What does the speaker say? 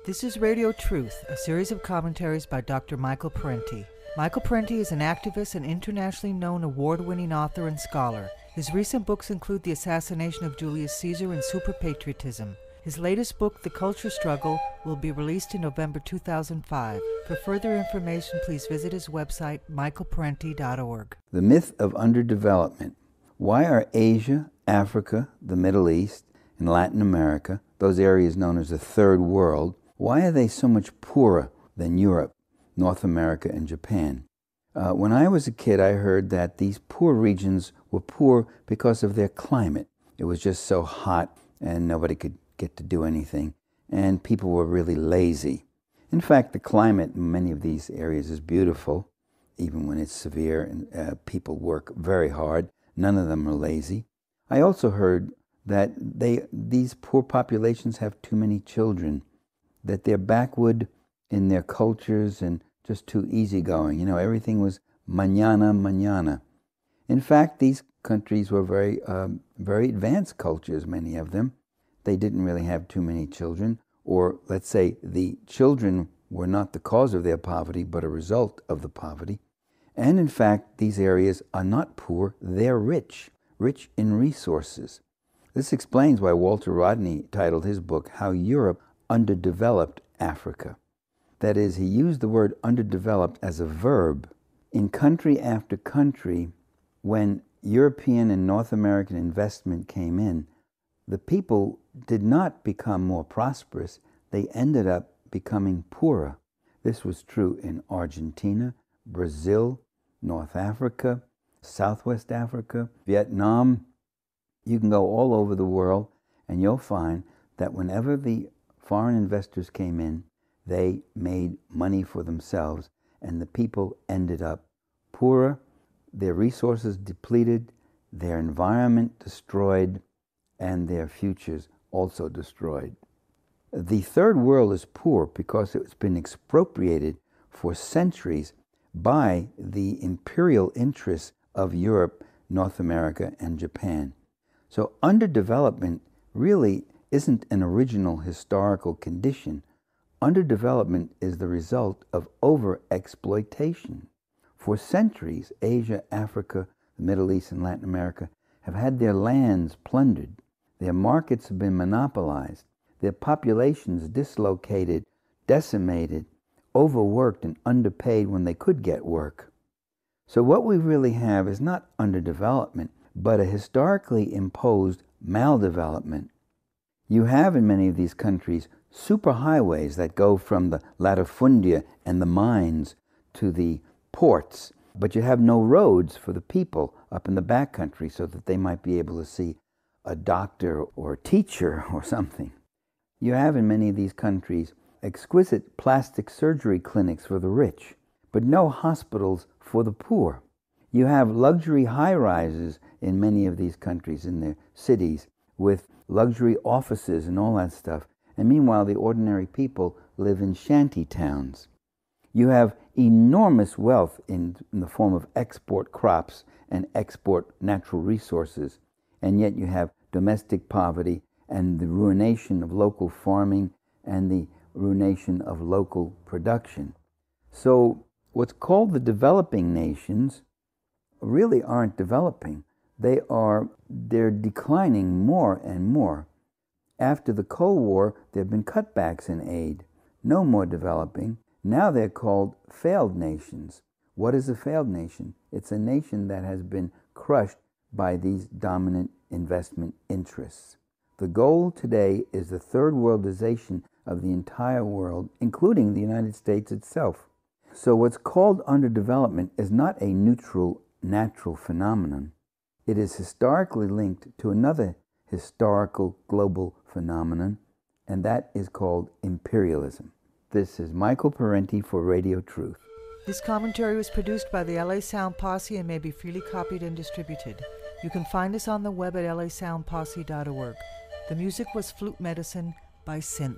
This is Radio Truth, a series of commentaries by Dr. Michael Parenti. Michael Parenti is an activist and internationally known award-winning author and scholar. His recent books include The Assassination of Julius Caesar and Superpatriotism. His latest book, The Culture Struggle, will be released in November 2005. For further information, please visit his website, michaelparenti.org. The myth of underdevelopment. Why are Asia, Africa, the Middle East, and Latin America, those areas known as the Third World, why are they so much poorer than Europe, North America, and Japan? When I was a kid, I heard that these poor regions were poor because of their climate. It was just so hot and nobody could get to do anything, and people were really lazy. In fact, the climate in many of these areas is beautiful, even when it's severe and people work very hard. None of them are lazy. I also heard that these poor populations have too many children, that they're backward in their cultures and just too easygoing. You know, everything was mañana, mañana. In fact, these countries were very advanced cultures, many of them. They didn't really have too many children, or let's say the children were not the cause of their poverty, but a result of the poverty. And in fact, these areas are not poor, they're rich in resources. This explains why Walter Rodney titled his book, How Europe Underdeveloped Africa. That is, he used the word underdeveloped as a verb. In country after country, when European and North American investment came in, the people did not become more prosperous, they ended up becoming poorer. This was true in Argentina, Brazil, North Africa, Southwest Africa, Vietnam. You can go all over the world and you'll find that whenever the foreign investors came in, they made money for themselves and the people ended up poorer, their resources depleted, their environment destroyed, and their futures also destroyed. The Third World is poor because it's been expropriated for centuries by the imperial interests of Europe, North America, and Japan. So underdevelopment really isn't an original historical condition. Underdevelopment is the result of overexploitation. For centuries, Asia, Africa, the Middle East, and Latin America have had their lands plundered. Their markets have been monopolized. Their populations dislocated, decimated, overworked, and underpaid when they could get work. So what we really have is not underdevelopment, but a historically imposed maldevelopment. You have in many of these countries superhighways that go from the latifundia and the mines to the ports, but you have no roads for the people up in the backcountry so that they might be able to see a doctor or a teacher or something. You have in many of these countries exquisite plastic surgery clinics for the rich, but no hospitals for the poor. You have luxury high-rises in many of these countries, in their cities, with luxury offices and all that stuff. And meanwhile, the ordinary people live in shanty towns. You have enormous wealth in the form of export crops and export natural resources. And yet you have domestic poverty and the ruination of local farming and the ruination of local production. So what's called the developing nations really aren't developing. They're declining more and more. After the Cold War, there have been cutbacks in aid. No more developing. Now they're called failed nations. What is a failed nation? It's a nation that has been crushed by these dominant investment interests. The goal today is the third worldization of the entire world, including the United States itself. So what's called underdevelopment is not a neutral, natural phenomenon. It is historically linked to another historical global phenomenon, and that is called imperialism. This is Michael Parenti for Radio Truth. This commentary was produced by the LA Sound Posse and may be freely copied and distributed. You can find us on the web at lasoundposse.org. The music was Flute Medicine by Synth.